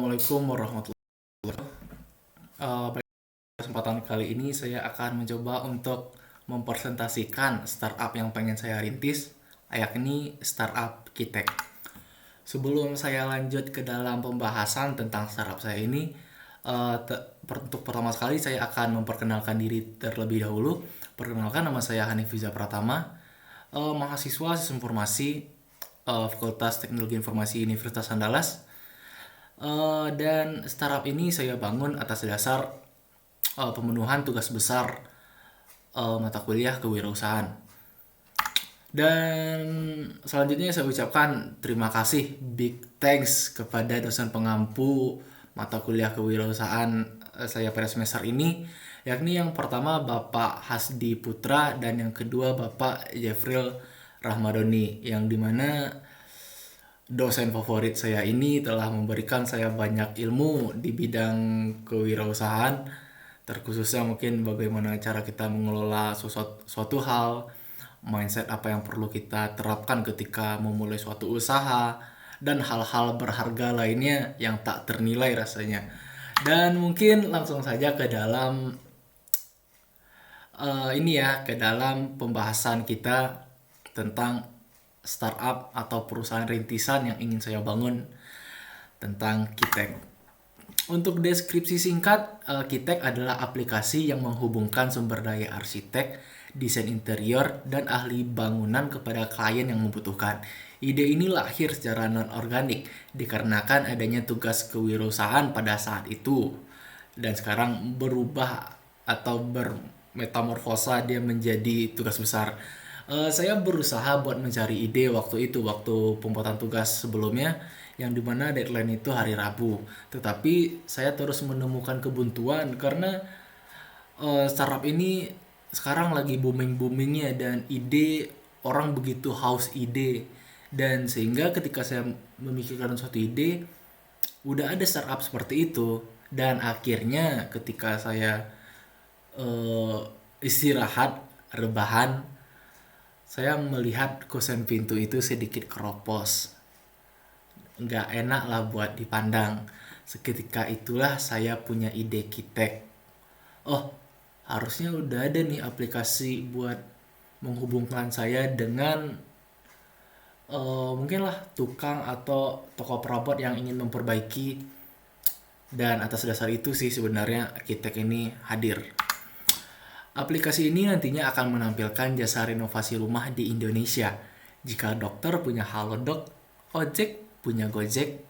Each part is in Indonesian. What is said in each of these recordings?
Assalamualaikum warahmatullahi wabarakatuh. Pada kesempatan kali ini saya akan mencoba untuk mempresentasikan startup yang pengen saya rintis, yakni startup Kitek. Sebelum saya lanjut ke dalam pembahasan tentang startup saya ini, untuk pertama sekali saya akan memperkenalkan diri terlebih dahulu. Perkenalkan, nama saya Hanif Fiza Pratama, mahasiswa Sistem Informasi, Fakultas Teknologi Informasi Universitas Andalas. Dan startup ini saya bangun atas dasar pemenuhan tugas besar mata kuliah kewirausahaan. Dan selanjutnya saya ucapkan terima kasih, big thanks kepada dosen pengampu mata kuliah kewirausahaan saya pada semester ini, yakni yang pertama Bapak Hasdi Putra dan yang kedua Bapak Jeffril Rahmadoni, yang dimana dosen favorit saya ini telah memberikan saya banyak ilmu di bidang kewirausahaan, terkhususnya mungkin bagaimana cara kita mengelola suatu hal, mindset apa yang perlu kita terapkan ketika memulai suatu usaha, dan hal-hal berharga lainnya yang tak ternilai rasanya. Dan mungkin langsung saja ke dalam ke dalam pembahasan kita tentang startup atau perusahaan rintisan yang ingin saya bangun tentang Kitek. Untuk deskripsi singkat, Kitek adalah aplikasi yang menghubungkan sumber daya arsitek, desain interior, dan ahli bangunan kepada klien yang membutuhkan. Ide ini lahir secara non-organik dikarenakan adanya tugas kewirausahaan pada saat itu, dan sekarang berubah atau bermetamorfosa dia menjadi tugas besar. Saya berusaha buat mencari ide waktu pembuatan tugas sebelumnya, yang dimana deadline itu hari Rabu. Tetapi saya terus menemukan kebuntuan karena startup ini sekarang lagi boomingnya, dan ide orang begitu haus ide, dan sehingga ketika saya memikirkan suatu ide udah ada startup seperti itu, dan akhirnya ketika saya istirahat rebahan, saya melihat kosan pintu itu sedikit keropos, nggak enak lah buat dipandang. Seketika itulah saya punya ide Kitek. Oh, harusnya udah ada nih aplikasi buat menghubungkan saya dengan mungkin lah tukang atau toko perabot yang ingin memperbaiki. Dan atas dasar itu sih sebenarnya Kitek ini hadir. Aplikasi ini nantinya akan menampilkan jasa renovasi rumah di Indonesia. Jika dokter punya Halodoc, ojek punya Gojek,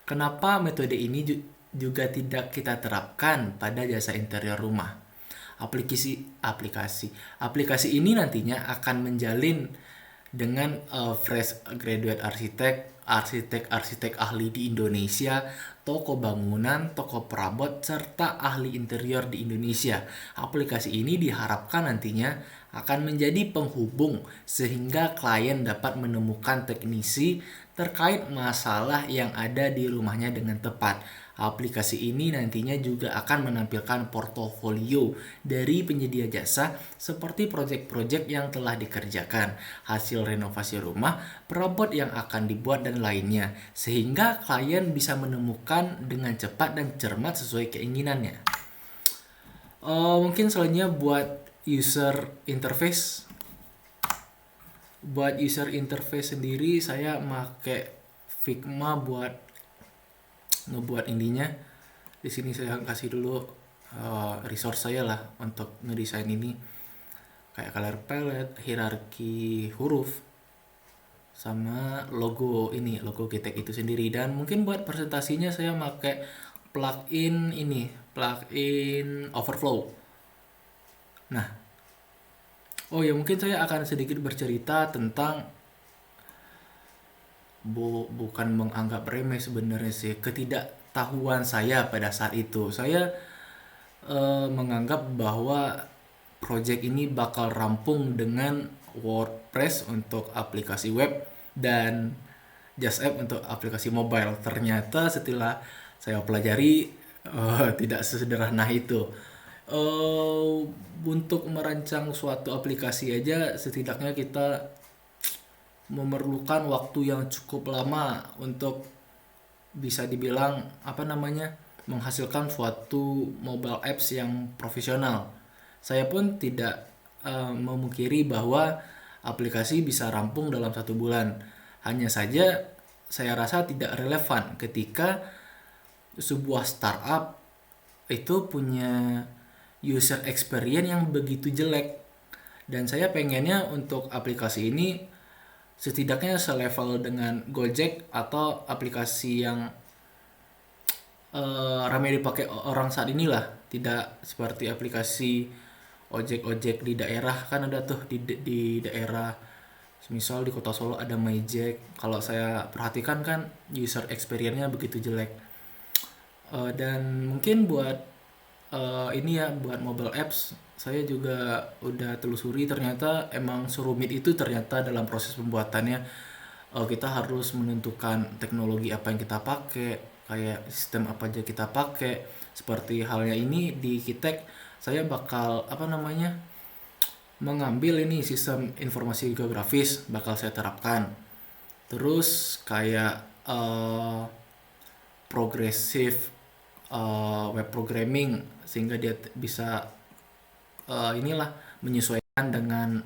kenapa metode ini juga tidak kita terapkan pada jasa interior rumah? Aplikasi ini nantinya akan menjalin dengan fresh graduate arsitek ahli di Indonesia, toko bangunan, toko perabot, serta ahli interior di Indonesia. Aplikasi ini diharapkan nantinya akan menjadi penghubung sehingga klien dapat menemukan teknisi terkait masalah yang ada di rumahnya dengan tepat. Aplikasi ini nantinya juga akan menampilkan portofolio dari penyedia jasa seperti proyek-proyek yang telah dikerjakan, hasil renovasi rumah, perabot yang akan dibuat, dan lainnya, sehingga klien bisa menemukan dengan cepat dan cermat sesuai keinginannya. Mungkin selanjutnya buat user interface sendiri saya pakai Figma buat ngebuat indinya. Di sini saya kasih dulu resource saya lah untuk ngedesain ini, kayak color palette, hierarki huruf, sama logo Kitek itu sendiri. Dan mungkin buat presentasinya saya pakai plugin Overflow. Nah, mungkin saya akan sedikit bercerita tentang bukan menganggap remeh sebenarnya sih, ketidaktahuan saya pada saat itu. Saya menganggap bahwa project ini bakal rampung dengan WordPress untuk aplikasi web dan JustApp untuk aplikasi mobile. Ternyata setelah saya pelajari tidak sesederhana itu. Untuk merancang suatu aplikasi aja setidaknya kita memerlukan waktu yang cukup lama untuk bisa dibilang apa namanya, menghasilkan suatu mobile apps yang profesional. Saya pun tidak memungkiri bahwa aplikasi bisa rampung dalam 1 bulan. Hanya saja saya rasa tidak relevan ketika sebuah startup itu punya user experience yang begitu jelek. Dan saya pengennya untuk aplikasi ini setidaknya selevel dengan Gojek atau aplikasi yang ramai dipakai orang saat inilah. Tidak seperti aplikasi ojek-ojek di daerah, kan ada tuh di daerah, misal di kota Solo ada Myjack. Kalau saya perhatikan kan user experience-nya begitu jelek. Dan mungkin buat ini ya, buat mobile apps saya juga udah telusuri, ternyata emang serumit itu ternyata dalam proses pembuatannya. Kita harus menentukan teknologi apa yang kita pakai, kayak sistem apa aja kita pakai. Seperti halnya ini di Kitek, saya bakal apa namanya, mengambil ini sistem informasi geografis bakal saya terapkan. Terus kayak progresif web programming, sehingga dia bisa inilah menyesuaikan dengan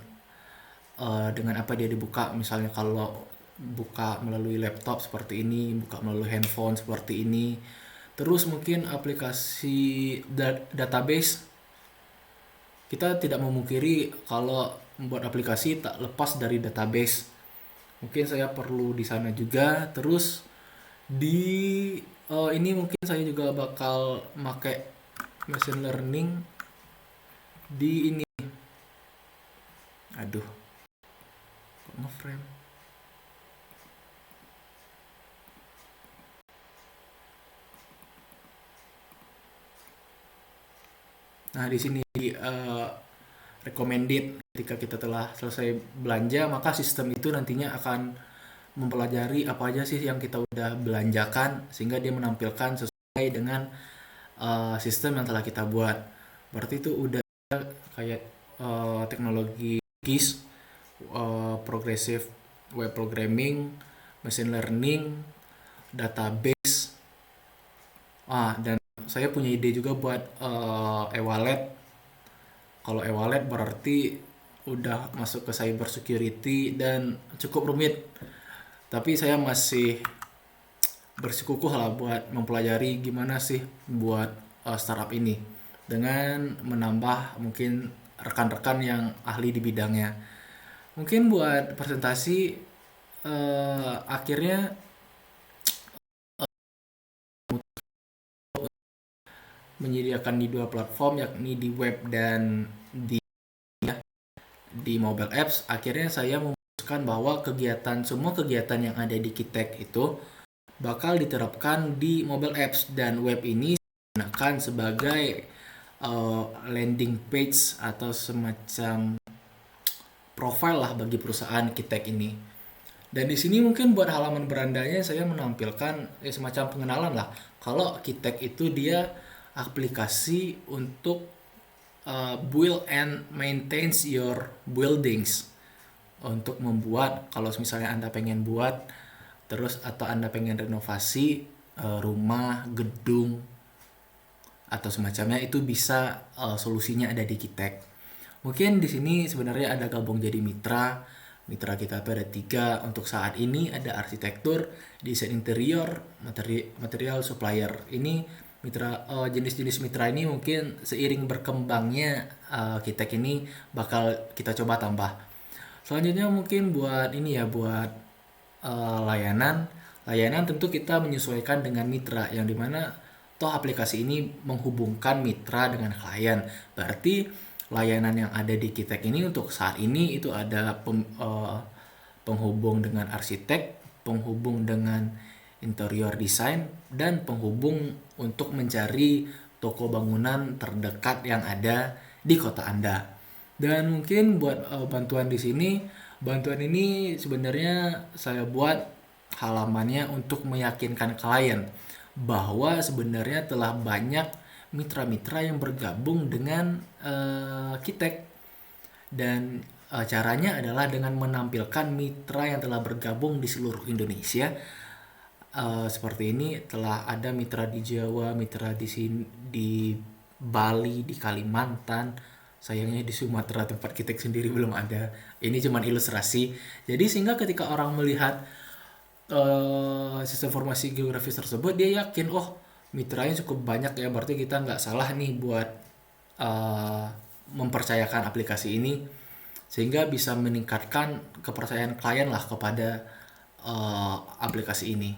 apa dia dibuka. Misalnya kalau buka melalui laptop seperti ini, buka melalui handphone seperti ini. Terus mungkin aplikasi database, kita tidak memungkiri kalau membuat aplikasi tak lepas dari database. Mungkin saya perlu di sana juga. Terus di ini mungkin saya juga bakal pakai machine learning di ini. Aduh, kok ngeframe. Nah, di sini recommended, ketika kita telah selesai belanja, maka sistem itu nantinya akan mempelajari apa aja sih yang kita udah belanjakan, sehingga dia menampilkan sesuai dengan sistem yang telah kita buat. Berarti itu udah kayak teknologi GIS, progressive web programming, machine learning, database. Dan saya punya ide juga buat e-wallet. Kalau e-wallet berarti udah masuk ke cyber security dan cukup rumit. Tapi saya masih bersikukuh lah buat mempelajari gimana sih buat startup ini dengan menambah mungkin rekan-rekan yang ahli di bidangnya. Mungkin buat presentasi akhirnya menyediakan di 2 platform, yakni di web dan di mobile apps. Akhirnya saya memutuskan bahwa semua kegiatan yang ada di Kitek itu bakal diterapkan di mobile apps, dan web ini digunakan sebagai landing page atau semacam profile lah bagi perusahaan Kitek ini. Dan di sini mungkin buat halaman berandanya saya menampilkan semacam pengenalan lah. Kalau Kitek itu dia aplikasi untuk build and maintains your buildings. Untuk membuat, kalau misalnya Anda pengen buat terus atau Anda pengen renovasi rumah, gedung atau semacamnya, itu bisa solusinya ada di Kitek. Mungkin di sini sebenarnya ada gabung jadi mitra. Mitra kita tuh ada 3 untuk saat ini, ada arsitektur, desain interior, material supplier. Ini mitra, jenis-jenis mitra ini mungkin seiring berkembangnya Kitek ini bakal kita coba tambah. Selanjutnya mungkin buat ini ya, buat layanan. Layanan tentu kita menyesuaikan dengan mitra, yang dimana toh aplikasi ini menghubungkan mitra dengan klien. Berarti layanan yang ada di Kitek ini untuk saat ini itu ada penghubung dengan arsitek, penghubung dengan interior design, dan penghubung untuk mencari toko bangunan terdekat yang ada di kota Anda. Dan mungkin buat bantuan di sini, bantuan ini sebenarnya saya buat halamannya untuk meyakinkan klien bahwa sebenarnya telah banyak mitra-mitra yang bergabung dengan Kitek. Dan caranya adalah dengan menampilkan mitra yang telah bergabung di seluruh Indonesia seperti ini, telah ada mitra di Jawa, mitra di sini, di Bali, di Kalimantan. Sayangnya di Sumatera tempat kita sendiri belum ada. Ini cuman ilustrasi. Jadi sehingga ketika orang melihat sistem informasi geografis tersebut, dia yakin, oh mitranya cukup banyak ya, berarti kita nggak salah nih buat eh, mempercayakan aplikasi ini, sehingga bisa meningkatkan kepercayaan klien lah kepada aplikasi ini.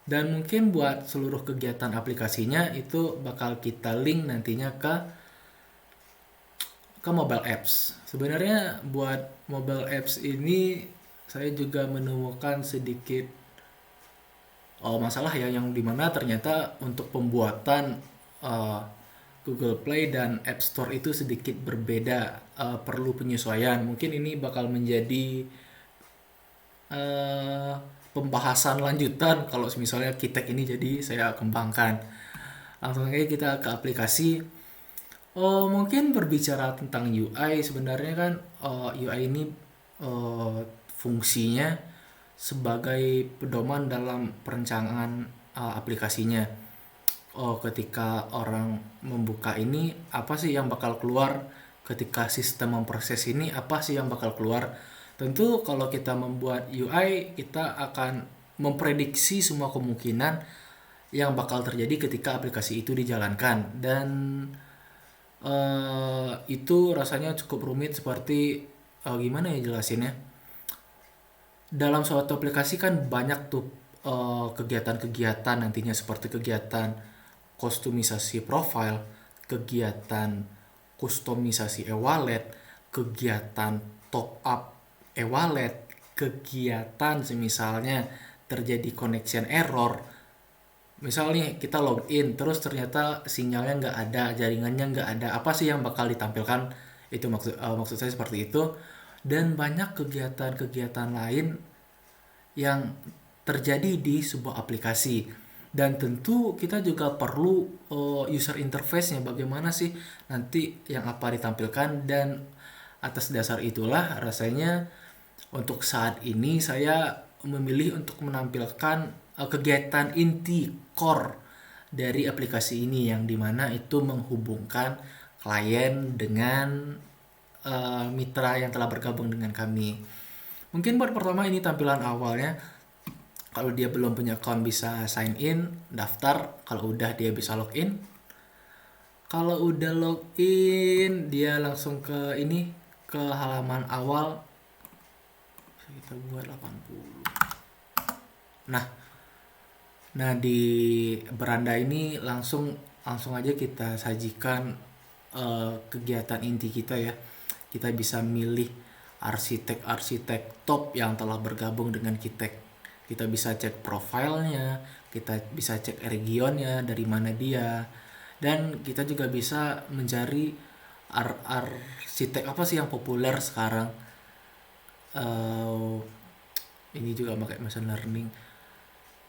Dan mungkin buat seluruh kegiatan aplikasinya itu bakal kita link nantinya ke mobile apps. Sebenarnya buat mobile apps ini saya juga menemukan sedikit masalah ya, yang dimana ternyata untuk pembuatan uh, Google Play dan App Store itu sedikit berbeda, perlu penyesuaian. Mungkin ini bakal menjadi uh, pembahasan lanjutan kalau misalnya Kitek ini jadi saya kembangkan. Langsung aja kita ke aplikasi. Oh, mungkin berbicara tentang UI, sebenarnya kan UI ini fungsinya sebagai pedoman dalam perencanaan aplikasinya. Oh, ketika orang membuka ini, apa sih yang bakal keluar? Ketika sistem memproses ini, apa sih yang bakal keluar? Tentu kalau kita membuat UI, kita akan memprediksi semua kemungkinan yang bakal terjadi ketika aplikasi itu dijalankan. Dan itu rasanya cukup rumit, seperti gimana ya jelasinnya? Dalam suatu aplikasi kan banyak tuh kegiatan-kegiatan nantinya, seperti kegiatan kustomisasi profile, kegiatan kustomisasi e-wallet, kegiatan top up e-wallet, kegiatan misalnya terjadi connection error. Misalnya kita login terus ternyata sinyalnya nggak ada, jaringannya nggak ada, apa sih yang bakal ditampilkan? Itu maksud saya seperti itu. Dan banyak kegiatan-kegiatan lain yang terjadi di sebuah aplikasi. Dan tentu kita juga perlu user interface-nya, bagaimana sih nanti yang apa ditampilkan. Dan atas dasar itulah rasanya untuk saat ini saya memilih untuk menampilkan kegiatan inti core dari aplikasi ini, yang dimana itu menghubungkan klien dengan mitra yang telah bergabung dengan kami. Mungkin buat pertama ini tampilan awalnya. Kalau dia belum punya account bisa sign in, daftar. Kalau udah dia bisa login. Kalau udah login dia langsung ke ini, ke halaman awal. Kita buat 80. Nah di beranda ini langsung aja kita sajikan kegiatan inti kita ya. Kita bisa milih arsitek-arsitek top yang telah bergabung dengan Kitek. Kita bisa cek profilnya, kita bisa cek regionnya, dari mana dia, dan kita juga bisa mencari arsitek apa sih yang populer sekarang. Ini juga pakai machine learning.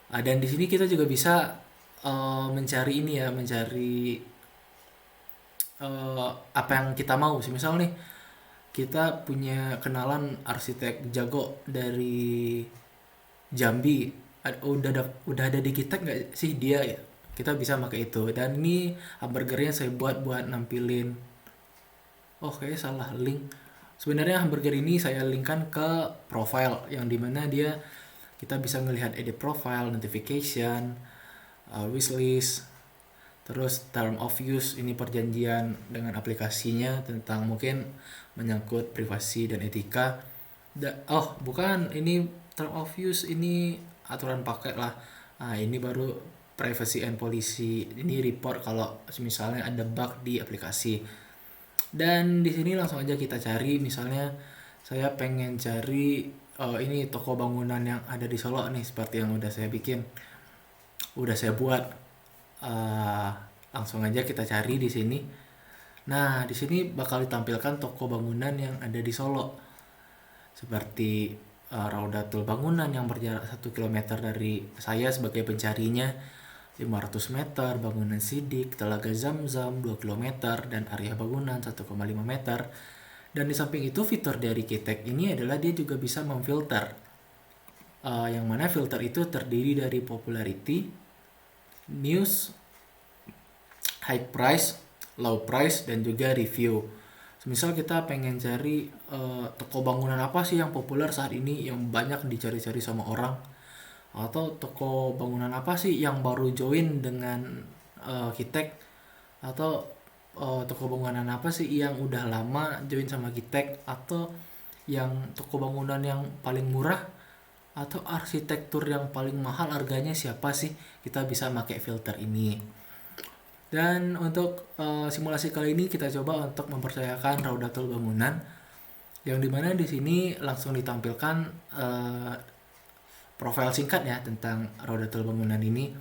Dan di sini kita juga bisa mencari ini ya, mencari apa yang kita mau. Misal nih kita punya kenalan arsitek jago dari Jambi, udah ada di kita nggak sih dia ya? Kita bisa pakai itu. Dan ini hamburgernya saya buat nampilin. Oh, kayaknya salah link. Sebenarnya hamburger ini saya linkkan ke profile, yang dimana kita bisa melihat edit profile, notification, wishlist, terus term of use, ini perjanjian dengan aplikasinya tentang mungkin menyangkut privasi dan etika. Oh bukan, ini term of use, ini aturan pakai lah. Nah ini baru privacy and policy, ini report kalau misalnya ada bug di aplikasi. Dan di sini langsung aja kita cari. Misalnya saya pengen cari ini toko bangunan yang ada di Solo nih, seperti yang udah saya bikin, udah saya buat. Langsung aja kita cari di sini. Nah di sini bakal ditampilkan toko bangunan yang ada di Solo, seperti Raudatul Bangunan yang berjarak 1 km dari saya sebagai pencarinya, 500 meter, Bangunan Sidik, Telaga Zamzam 2 km, dan area bangunan 1,5 meter. Dan di samping itu fitur dari Kitek ini adalah dia juga bisa memfilter. Yang mana filter itu terdiri dari popularity, news, high price, low price, dan juga review. Misal kita pengen cari toko bangunan apa sih yang populer saat ini yang banyak dicari-cari sama orang, atau toko bangunan apa sih yang baru join dengan Kitek, atau toko bangunan apa sih yang udah lama join sama Kitek, atau yang toko bangunan yang paling murah atau arsitektur yang paling mahal harganya siapa sih. Kita bisa pakai filter ini. Dan untuk simulasi kali ini kita coba untuk mempercayakan Raudatul Bangunan, yang dimana di sini langsung ditampilkan profil singkat ya tentang Raudatul Bangunan ini.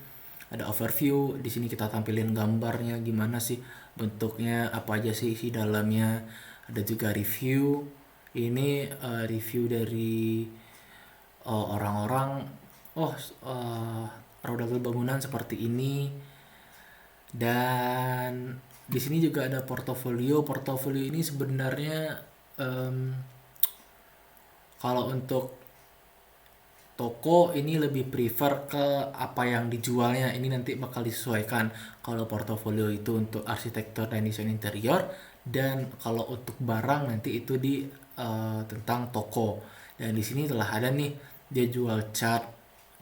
Ada overview, di sini kita tampilin gambarnya gimana sih bentuknya, apa aja sih isi dalamnya. Ada juga review. Ini review dari orang-orang, Raudatul Bangunan seperti ini. Dan di sini juga ada portofolio. Portofolio ini sebenarnya kalau untuk toko ini lebih prefer ke apa yang dijualnya, ini nanti bakal disesuaikan. Kalau portofolio itu untuk arsitektur dan desain interior, dan kalau untuk barang nanti itu di tentang toko. Dan di sini telah ada nih, dia jual cat,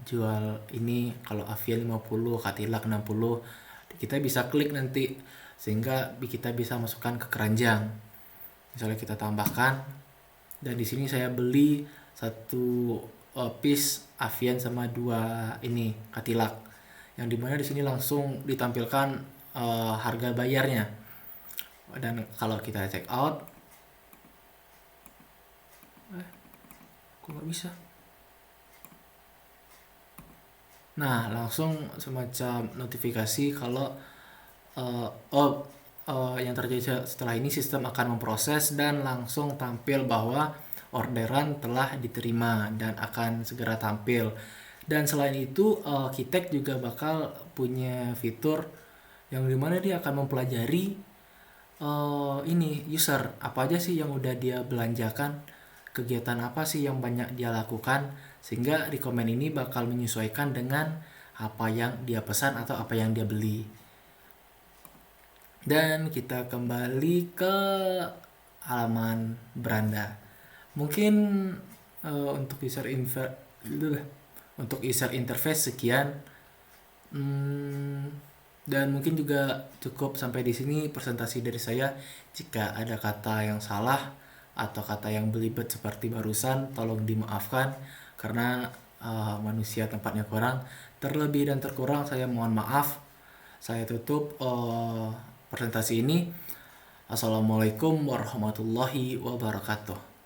jual ini kalau Avia 50, Cadillac 60. Kita bisa klik nanti sehingga kita bisa masukkan ke keranjang. Misalnya kita tambahkan, dan di sini saya beli satu piece Avian sama 2 ini Cadillac, yang dimana di sini langsung ditampilkan harga bayarnya. Dan kalau kita check out, kok nggak bisa? Nah, langsung semacam notifikasi kalau yang terjadi setelah ini, sistem akan memproses dan langsung tampil bahwa orderan telah diterima dan akan segera tampil. Dan selain itu, Kitek juga bakal punya fitur yang dimana dia akan mempelajari ini user apa aja sih yang udah dia belanjakan, kegiatan apa sih yang banyak dia lakukan, sehingga rekomen ini bakal menyesuaikan dengan apa yang dia pesan atau apa yang dia beli. Dan kita kembali ke halaman beranda. Mungkin untuk user interface sekian. Dan mungkin juga cukup sampai di sini presentasi dari saya. Jika ada kata yang salah atau kata yang belibet seperti barusan, tolong dimaafkan karena manusia tempatnya kurang. Terlebih dan terkurang saya mohon maaf. Saya tutup presentasi ini. Assalamualaikum warahmatullahi wabarakatuh.